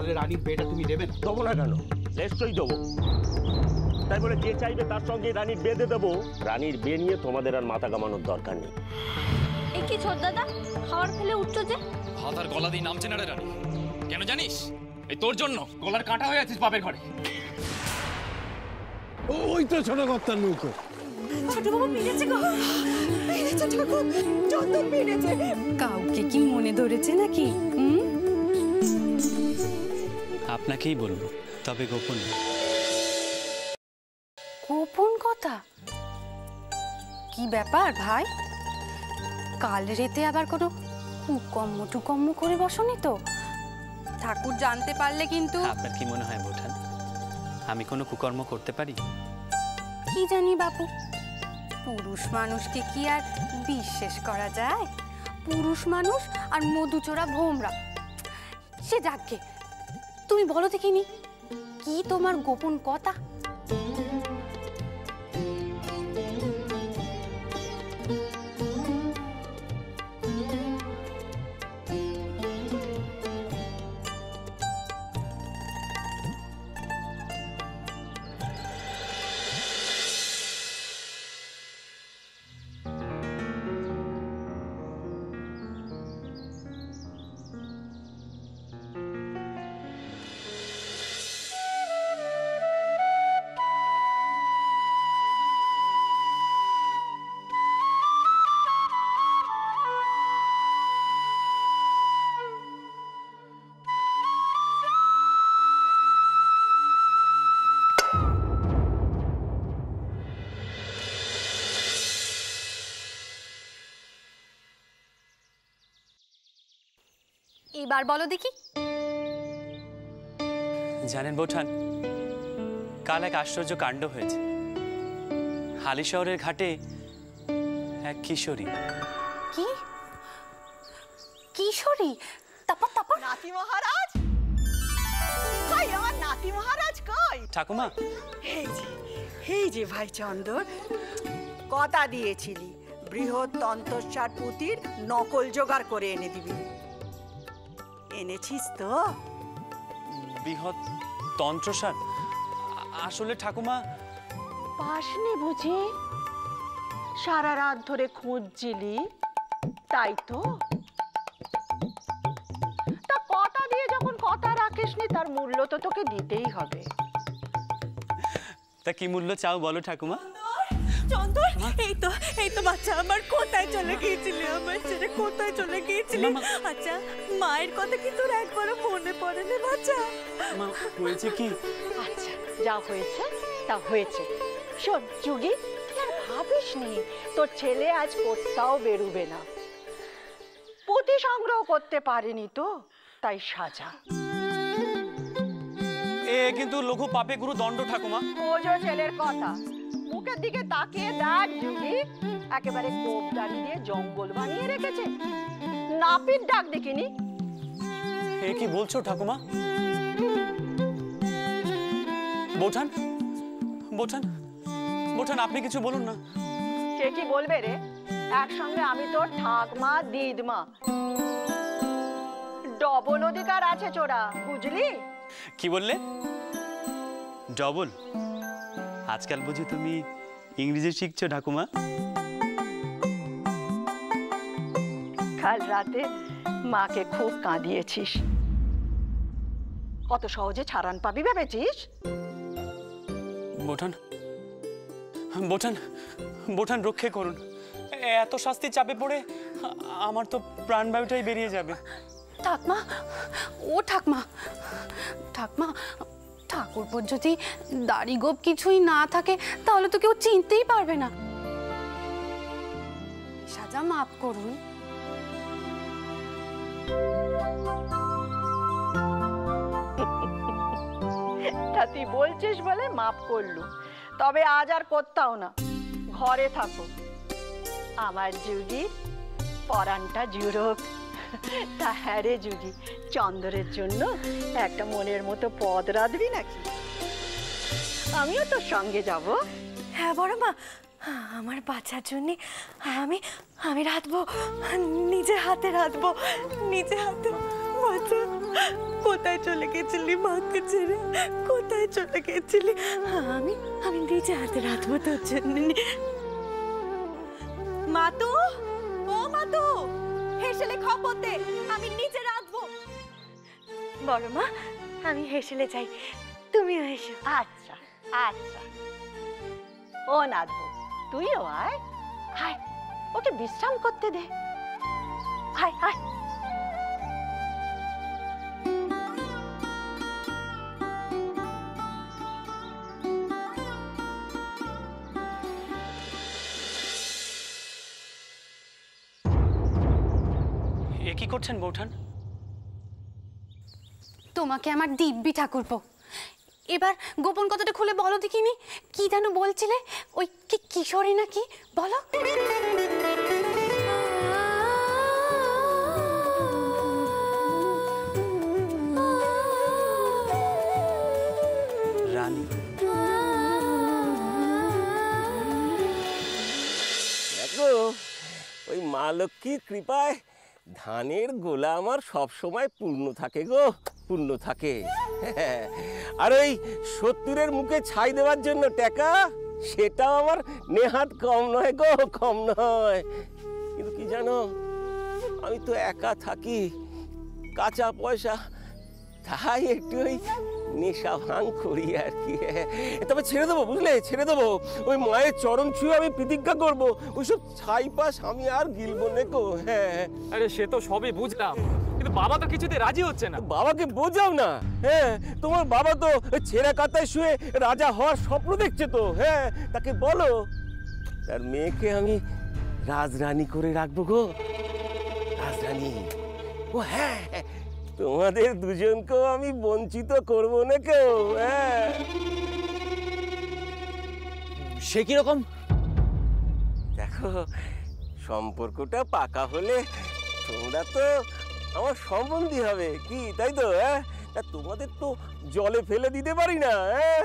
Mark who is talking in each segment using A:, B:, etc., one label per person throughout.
A: তাহলে রানীর বিয়েটা তুমি দেবে না?
B: দেবো না কেন? নিশ্চয়ই দেবো। তাই বলে যে চাইবে তার সঙ্গে রানীর বিয়ে দিয়ে দেবো। রানীর বিয়ে নিয়ে তোমাদের আর মাথা কামানোর দরকার নেই।
C: এই কি ছোট দাদা, খাবার ফেলে উঠছো যে?
D: ভাত আর গলা দিয়ে নামছে না রে রানী। কেন জানিস? এই তোর জন্য গলার কাঁটা হয়ে আছিস বাপের ঘরে।
E: ওই তো ছোট কর্তার নৌকো।
F: ছোট বাবু পেরেছে গো, পেরেছে ঠাকুর, চন্দন পেরেছে। কাউকে কি মনে ধরেছে নাকি?
G: আপনাকেই বলবো, তবে গোপন।
F: গোপন কথা? কি ব্যাপার ভাই? কাল রেতে আবার কোনো কুকম্ম টুকম্ম করে বসনি তো? ঠাকুর জানতে পারলে কিন্তু।
G: আপনার কি মনে হয় বোঠান, আমি কোনো কুকর্ম করতে পারি?
F: কি জানি বাপু, পুরুষ মানুষকে কি আর বিশ্বাস করা যায়? পুরুষ মানুষ আর মধুচোরা ভোমরা। সে যাকে, তুমি বলো দেখিনি কি তোমার গোপন কথা? এবার বলো দেখি।
G: জানেন বোঠান, কাল এক আশ্চর্য কাণ্ড হয়েছে। হালি শহরের ঘাটে এক কিশোরী।
F: কি কিশোরী? তারপর তারপর?
H: নাতি মহারাজ কই? আমার নাতি মহারাজ কই?
G: ঠাকুমা,
H: এই যে ভাই চন্দর, কথা দিয়েছিলি বৃহৎ তন্তস্বার পুতির নকল জোগাড় করে এনে দিবি। এনেছিস তো?
G: বৃহৎ তন্ত্রসার? আসলে ঠাকুমা
H: পাসনি বুঝি? সারা রাত ধরে খুঁজছিলি, তাই তো? তা কথা দিয়ে যখন কথা রাখিসনি, তার মূল্য তো তোকে দিতেই হবে।
G: তা কি মূল্য চাও বলো ঠাকুমা?
F: চন্দর, এই তো বাচ্চা আমার, কোথায় চলে গিয়েছিলে? আমার ছেড়ে কোথায় চলে গিয়েছিলে? আচ্ছা, মায়ের কথা কি তোর একবারও মনে পড়ে না বাচ্চা?
G: মা, হয়েছে কি?
H: আচ্ছা, যা হয়েছে তা হয়েছে। শোন যুগি, তুই আর ভাবিস নি তোর ছেলে আজ কোথাও বেরুবে না। পুঁতি সংগ্রহ করতে পারেনি তো, তাই সাজা।
G: এ কিন্তু লঘু পাপে গুরু দণ্ড ঠাকুমা।
H: বোঝো ছেলের কথা, মুখের দিকে তাকিয়ে দেখ যুগি, একেবারে গোপদানি দিয়ে জঙ্গল বানিয়ে রেখেছে। নাপিত ডাক দেখিনি?
G: এ কি বলছো ঠাকুমা? বোঠান, বোঠান, বোঠান, আপনি কিছু বলুন না।
H: কে কি বলবে রে? একসঙ্গে আমি তোর ঠাকমা দিদমা, ডবল অধিকার আছে চোরা, বুঝলি?
G: কি বললে? ডবল? আজকাল বুঝি তুমি ইংরেজি শিখছো ঠাকুমা?
H: কাল রাতে মাকে খুব কাঁদিয়েছিস, কত সহজে ছাড়ান পাবি ভেবেছিস?
G: বোঠান, বোঠান, বোঠান, রক্ষে করুন। এত শাস্তি চাপে পড়ে আমার তো প্রাণবায়ুটাই বেরিয়ে যাবে।
F: ঠাকমা, ও ঠাকমা, ঠাকমা, ঠাকুরপো যদি দাড়ি গোপ কিছুই না থাকে তাহলে তো কেউ চিনতেই পারবে না। সাজা মাফ করুন।
H: তা তুই বলছিস বলে মাফ করলু, তবে আজ আর করতাও না, ঘরে থাকো। আমার যুগি পরানটা জুড়োক। তা হ্যাঁ রে যুগি, চন্দরের জন্য একটা মনের মতো পদ রাঁধবি নাকি? আমিও তোর সঙ্গে যাব।
F: হ্যাঁ বড় মা, আমার বাচ্চার জন্য আমি রাঁধবো, নিজে হাতে রাঁধবো, নিজে হাতে।
A: মাথা, কোথায় চলে গেছিলি মাকে ছেড়ে? কোথায় চলে গেছিলি? আমি আমি নিজে হাতে রাঁধবো তোর জন্য। মাতু, ও মাতু, হেসেলে খবর দে, আমি নিজে রাঁধবো। বড় মা, আমি হেসেলে যাই, তুমিও এসো।
H: আচ্ছা আচ্ছা, ও নাদবো, তুইও আয় আয়, ওকে বিশ্রাম করতে দে, আয় আয়।
G: এ কি করছেন বৌঠান?
F: তোমাকে আমার দিব্যি ঠাকুরপো, এবার গোপন কথাটা খুলে বলো দেখিনি। কি যেন বলছিলে? ওই কি কিশোরী নাকি? বলো।
G: রানী।
B: দেখো, ওই মা লক্ষ্মীর কৃপায় ধানের গোলা আমার সব সময় পূর্ণ থাকে গো, পূর্ণ থাকে। আর ওই 70-এর মুখে ছাই দেওয়ার জন্য টাকা, সেটাও আমার নেহাত কম নয় গো, কম নয়। কিন্তু কি জানো, আমি তো একা থাকি, কাঁচা পয়সা, তাই একটু ওই নেশা ভাঙ করি আর কি। তবে ছেড়ে দেবো, বুঝলে, ছেড়ে দেবো। ওই মায়ের চরণ ছুঁয়ে আমি প্রতিজ্ঞা করবো, ওইসব ছাই পাশ আমি আর গিলবো না গো। হ্যাঁ,
D: আরে সে তো সবই বুঝলাম, কিন্তু বাবা তো কিছুতে রাজি হচ্ছে না।
B: বাবাকে বোঝাও না। হ্যাঁ, তোমার বাবা তো ছেঁড়া কাতায় শুয়ে রাজা হওয়ার স্বপ্ন দেখছে তো। হ্যাঁ, তাকে বলো তার মেয়েকে আমি রাজরানী করে রাখবো গো, রাজরানী। ও হ্যাঁ, তোমাদের দুজনকেও আমি বঞ্চিত করবো না কেউ। হ্যাঁ,
G: সে কিরকম?
B: দেখো, সম্পর্কটা পাকা হলে তোমরা তো আমার সম্বন্ধী হবে, কি তাই তো? হ্যাঁ, তা তোমাদের তো জলে ফেলে দিতে পারি না। হ্যাঁ,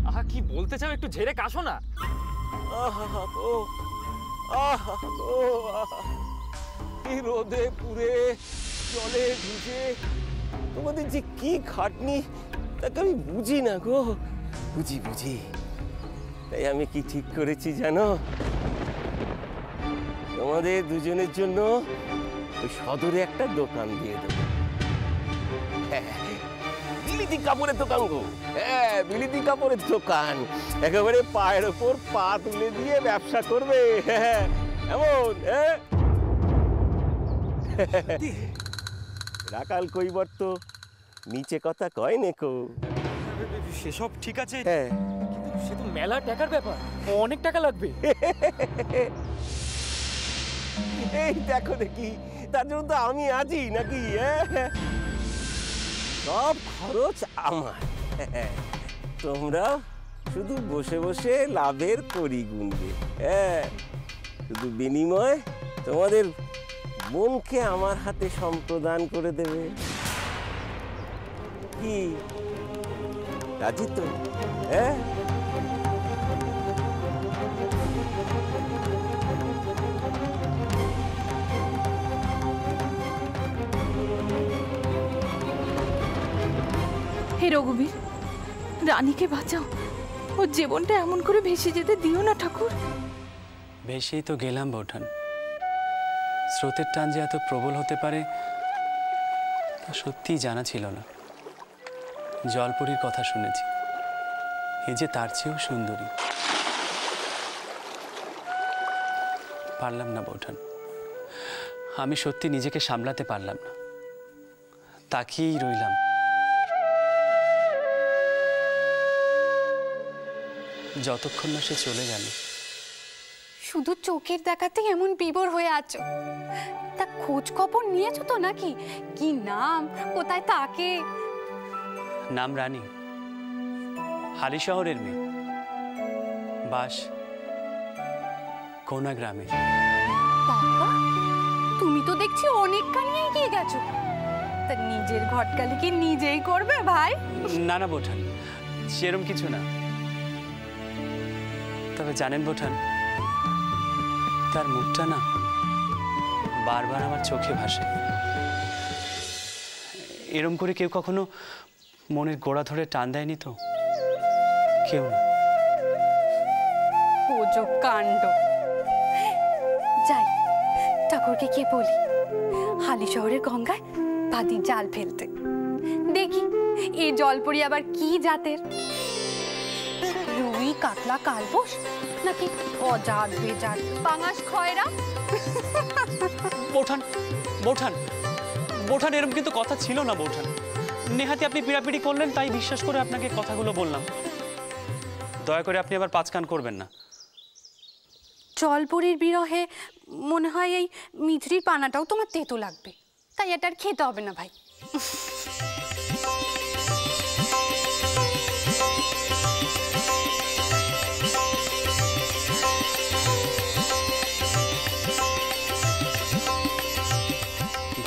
D: আহা, কি বলতে চাও একটু ঝেড়ে কাশো না।
B: আহা ও, আহা ও, আহা। এই রোদে পুড়ে জলে ভিজে তোমাদের যে কি খাটনি, তাকে আমি বুঝি না গো, বুঝি বুঝি। তাই আমি কি ঠিক করেছি জানো? তোমাদের দুজনের জন্য ওই সদরে একটা দোকান দিয়ে দেবো। হ্যাঁ, বিলিতি কাপড়ের দোকান গো। হ্যাঁ, বিলিতি কাপড়ের দোকান, একেবারে পায়ের ওপর পা তুলে দিয়ে ব্যবসা করবে। হ্যাঁ, এমন। হ্যাঁ, রাকাল কইবর তো নিচে কথা কয় নেকো।
G: সেসব ঠিক আছে,
B: হ্যাঁ,
D: কিন্তু সে তো মেলা টাকার ব্যাপার, অনেক টাকা লাগবে।
B: এই দেখো দেখি, তার জন্য তো আমি আছি নাকি? হ্যাঁ, সব খরচ আমার। তোমরা শুধু বসে বসে লাভের করি গুনবে। হ্যাঁ, শুধু বিনিময় তোমাদের বোনকে আমার হাতে সম্প্রদান করে দেবে। কি রাজি তো? হ্যাঁ,
A: হে রঘুবীর, রানীকে বাঁচাও, ওর জীবনটা এমন করে ভেসে যেতে দিও না ঠাকুর।
G: ভেসেই তো গেলাম বৌঠান। স্রোতের টান যে এত প্রবল হতে পারে তা সত্যিই জানা ছিল না। জলপরীর কথা শুনেছি, এ যে তার চেয়েও সুন্দরী। পারলাম না বৌঠান, আমি সত্যি নিজেকে সামলাতে পারলাম না, তাকিয়েই রইলাম। যতক্ষণ না সে চলে গেল।
F: শুধু চোখের দেখাতেই এমন বিভোর হয়ে আছো, তা খোঁজ খবর নিয়েছো তো নাকি? কি নাম, কোথায় থাকে?
G: নাম রানী, হালি শহরের মেয়ে, বাস কোনা গ্রামে।
F: বাবা, তুমি তো দেখছি অনেকখানি এগিয়ে গেছো। তা নিজের ঘটকালি কি নিজেই করবে ভাই?
G: না না বোঠান, সেরম কিছু না। তবে জানেন বোঠান, তার মুখটা না বারবার আমার চোখে ভাসে। এরম করে কেউ কখনো মনের গোড়া ধরে টান দেয়নি তো? কেউ না।
F: ও যে কাণ্ড। যাই ঠাকুরকে কে বলি হালি শহরের গঙ্গায় বাদির জাল ফেলতে। দেখি এই জলপরি আবার কি জাতের, রুই কাতলা কালবোস নাকি অজাত বেজাত পাঙাশ খয়রা।
G: বৌঠান বৌঠান বৌঠান, এরকম কিন্তু কথা ছিল না বৌঠান। নেহাতি আপনি পিড়াপিড়ি করলেন তাই বিশ্বাস করে আপনাকে কথাগুলো বললাম। দয়া করে আপনি আবার পাঁচ কান করবেন না।
F: জলপরির বিরহে মনে হয় এই মিছরির পানাটাও তোমার তেতো লাগবে, তাই এটা আর খেতে হবে না ভাই।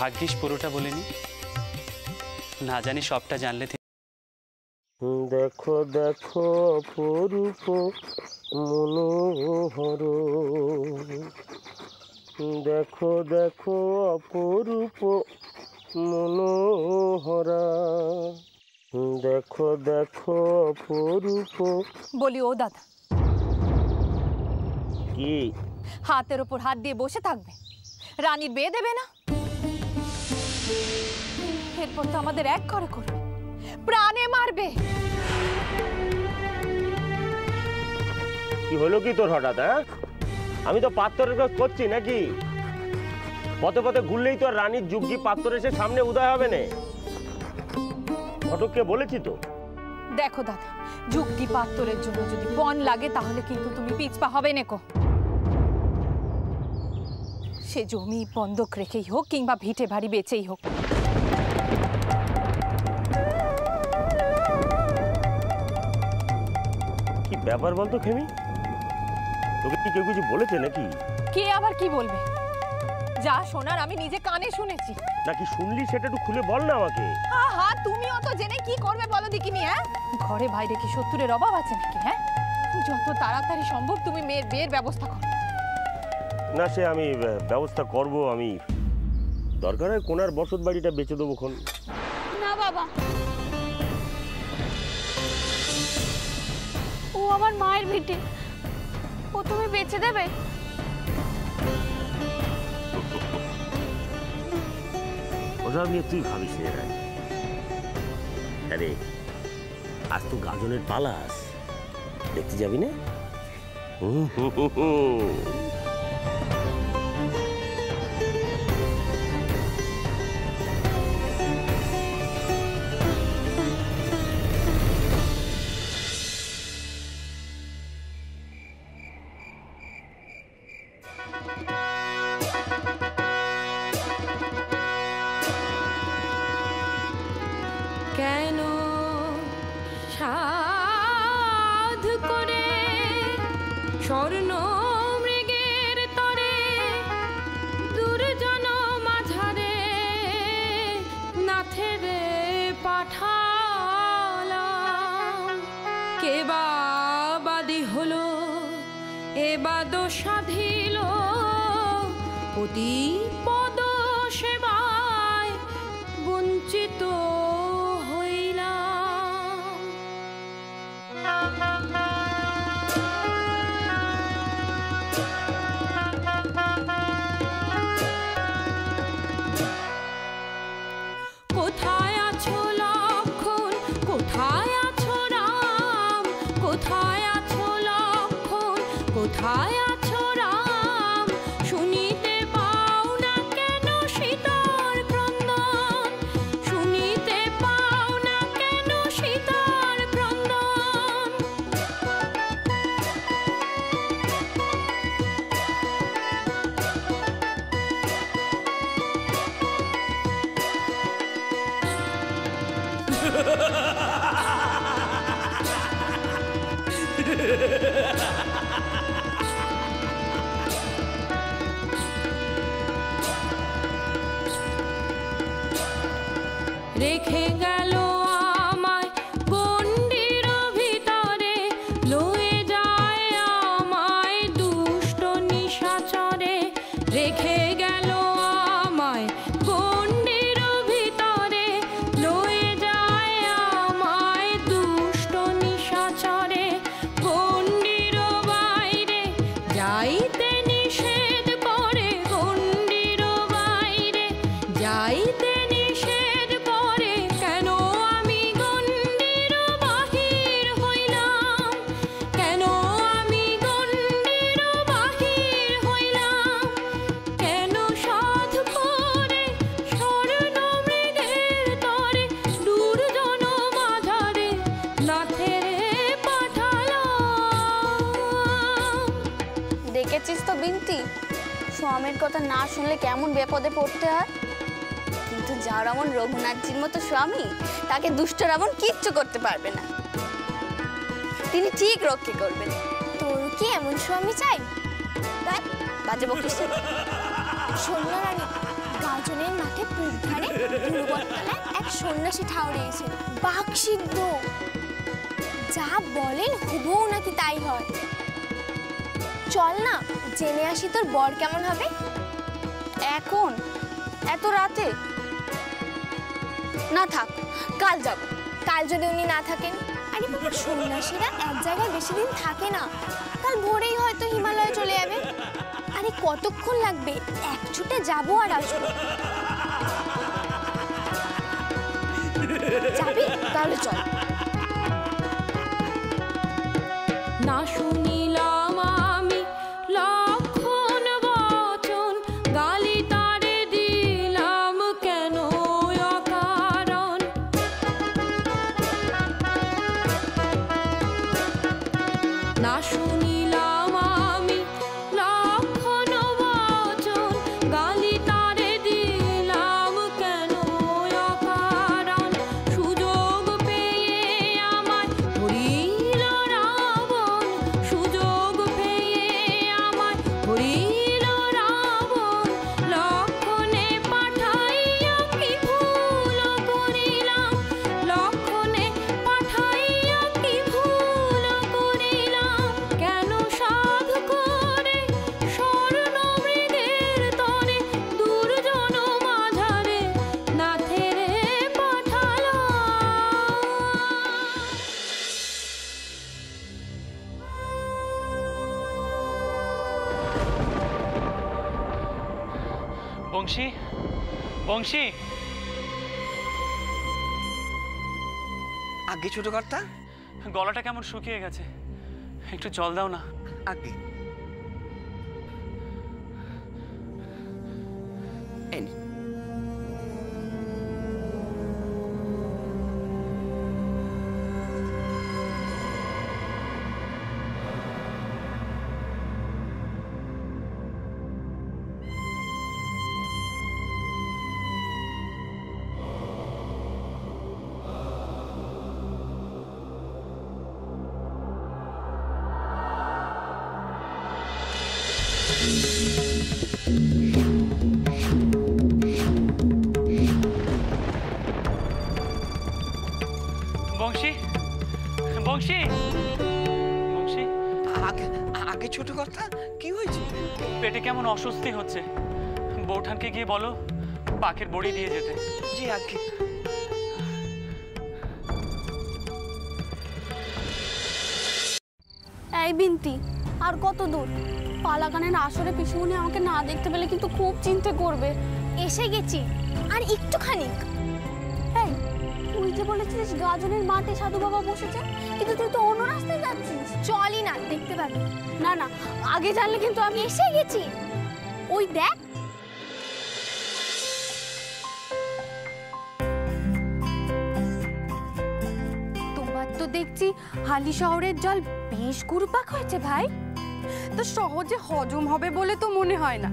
G: ভাগ্যিস পুরোটা বলিনি, না জানি সবটা জানলে।
B: দেখো দেখো অপরূপ মনোহর, দেখো দেখো অপরূপ মনোহরা, দেখো দেখো অপরূপ।
A: বলি ও দাদা,
B: কি
A: হাতের ওপর হাত দিয়ে বসে থাকবে? রানীর বিয়ে দেবে না? এরপর তো আমাদের এক করে করবে, প্রাণে মারবে।
B: কি হলো কি তোর হঠাৎ? আমি তো পাত্রের কাজ করছি নাকি? পথে পথে ঘুরলেই তো রানীর যুগ্গি পাত্র এসে সামনে উদয় হবে না। ঘটককে বলেছি তো।
A: দেখো দাদা, যুগ্গি পাত্তরের জন্য যদি পণ লাগে তাহলে কিন্তু তুমি পিছপা হবে নেকো। সে জমি বন্ধক রেখেই হোক কিংবা ভিটে বাড়ি বেচেই হোক।
B: কি ব্যাপার বলতো খেমি? তোকে কি কেউ কিছু বলেছে নাকি?
A: কে আবার কি বলবে? যা শোনার আমি নিজে কানে শুনেছি।
B: নাকি শুনলি সেটা একটু খুলে বল না আমাকে।
A: আহা, তুমি অত জেনে কি করবে বলো দেখিনি? ঘরে বাইরে কি শত্রুরের অভাব আছে নাকি? যত তাড়াতাড়ি সম্ভব তুমি মেয়ের বিয়ের ব্যবস্থা করো।
B: না, সে আমি ব্যবস্থা করব। আমি দরকার হয় কোনার বসত বাড়িটা বেচে দেবো খন।
C: না বাবা, ও আমার মায়ের ভিটে, ও তুমি বেচে দেবে?
B: ওসব নিয়ে তুই ভাবিস রে রাই। আরে আজ তো গাজনের পালাস, দেখতে যাবি না?
F: কেন সাধ করে স্বর্ণ মৃগের তরে দুর্জন মাঝারে নাথের পাঠালাম। কে বাদি হলো এবাদ সাধিল অতি পদ সেবায় বঞ্চিত কোথায় আছো রাম, শুনিতে পাও না কেন সীতার ক্রন্দন, শুনিতে পাও না কেন সীতার ক্রন্দন। রেখে গেল আমায় গণ্ডির ভিতরে, লয়ে যায় আমায় দুষ্ট নিশাচরে। রেখে গেল আমায় গণ্ডির ভিতরে,
C: স্বামীর কথা না শুনলে কেমন বিপদে পড়তে হয়। কিন্তু যার এমন রঘুনাথজির মতো স্বামী, তাকে দুষ্ট রাবণ কিচ্ছু করতে পারবে না। তিনি ঠিক রক্ষে করবেন। তোর কি এমন স্বামী চাই? তাই বাজে বকিস না।
I: সন্ধ্যা রানী, গাজনের মাঠে পূব ধারে পূর্বতলায় এক সন্ন্যাসী ঠাউরিয়েছে, বাঘ সিদ্ধ। যা বলেন হুবহু নাকি তাই হয়। চল না, জেনে আসি তোর বর কেমন হবে।
C: এখন এত রাতে? না থাক, কাল যাব।
I: কাল যদি উনি না থাকেন? আরে বাবা, সন্ন্যাসীরা এক জায়গায় বেশি দিন থাকে না। কাল ভোরেই হয়তো হিমালয়ে চলে যাবে। আরে কতক্ষণ লাগবে, এক ছুটে যাবো আর আসবো। যাবি? তাহলে চল।
J: না শুনিলাম আমি লক্ষণ বচন, গালি তারে দিলাম কেন অকারণ। না শুনিলাম আমি লক্ষণ বচন, গালি তারে দিলাম কেন অকারণ। সুযোগ পেয়ে আমায় ধরিল রাবণ, সুযোগ পেয়ে আমায় ধরিল রাবণ। লক্ষণে পাঠাইয়া কি ভুল করিলাম, লক্ষণে পাঠাইয়া কি ভুল করিলাম। কেন সাধ করে স্বর্ণ মৃগের তরে, দুর্জন মাঝারে নাথেরে পাঠালাম।
G: বংশী, বংশী।
K: আগে ছোট কর্তা,
G: গলাটা কেমন শুকিয়ে গেছে, একটু জল দাও না।
K: আগে এই নে।
G: বংশী, বংশী, বংশী।
K: আগে আগে ছোট কর্তা, কি হয়েছে?
G: পেটে কেমন অস্বস্তি হচ্ছে, বৌঠানকে গিয়ে বলো পাখির বড়ি দিয়ে যেতে।
K: জি আগে।
F: এই বিন্তি, আর কত দূর? পালাগানের আসরে পিসুমনি আমাকে না দেখতে পেলে কিন্তু খুব চিন্তা করবে।
I: এসে গেছি, আর একটুখানি।
F: এই, তুই যে বলেছিলিস গাজনের মাঠে সাধু বাবা বসেছে, কিন্তু তুই তো অন্য রাস্তায় যাচ্ছিস।
I: চলই না, দেখতে পাবি।
F: না না, আগে জানলে কিন্তু আমি
I: এসে গেছি, ওই দেখ।
F: তোমার তো দেখছি হালি শহরের জল বেশ গুরুপাক হয়েছে ভাই। তো সহজে হজম হবে বলে তো মনে হয় না।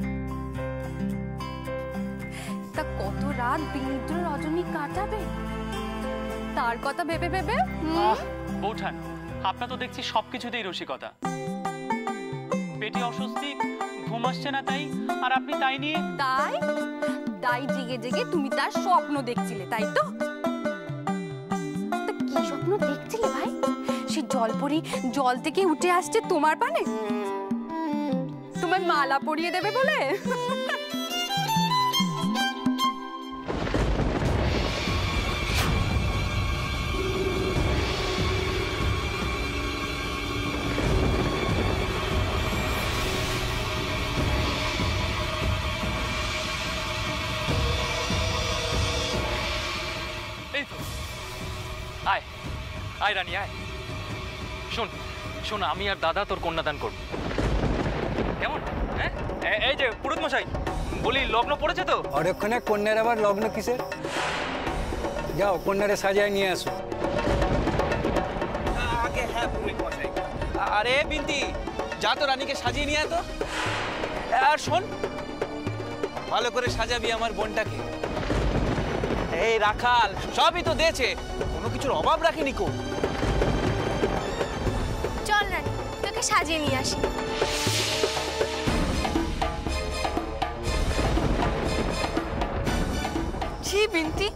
F: তা কত রাত বিনিদ্র রজনী কাটাবে, তার কথা ভেবে ভেবে।
G: বৌঠান, আপনার তো দেখছি সবকিছুতেই রসিকতা। পেটে অস্বস্তি, ঘুম আসছে না তাই, আর আপনি তাই নিয়ে।
F: তাই তাই জেগে জেগে তুমি তার স্বপ্ন দেখছিলে, তাই তো? তা কি স্বপ্ন দেখছিলে ভাই? সে জলপরি জল থেকে উঠে আসছে তোমার পানে, তোমার মালা পরিয়ে দেবে বলে।
D: এই তো, আয় আয় রানী আয়। শোন শোন, আমি আর দাদা তোর কন্যাদান করব, কেমন? হ্যাঁ, এই যে পুরোহিত মশাই, বলি লগ্ন পড়েছে তো?
E: অরক্ষণে কন্যার আবার লগ্ন কিসের? যাও কন্যারে সাজায় নিয়ে আসো।
K: আগে হ্যাঁ পুরোহিত মশাই। আরে বিন্তি, যা তো রানীকে সাজিয়ে নিয়ে আয় তো।
D: আর শোন, ভালো করে সাজাবি আমার বোনটাকে। এই রাখাল সবই তো দিয়েছে, কোনো কিছুর অভাব রাখিনি কো।
I: চল রানী, তোকে সাজিয়ে নিয়ে আসি।
F: ছি বিন্তি,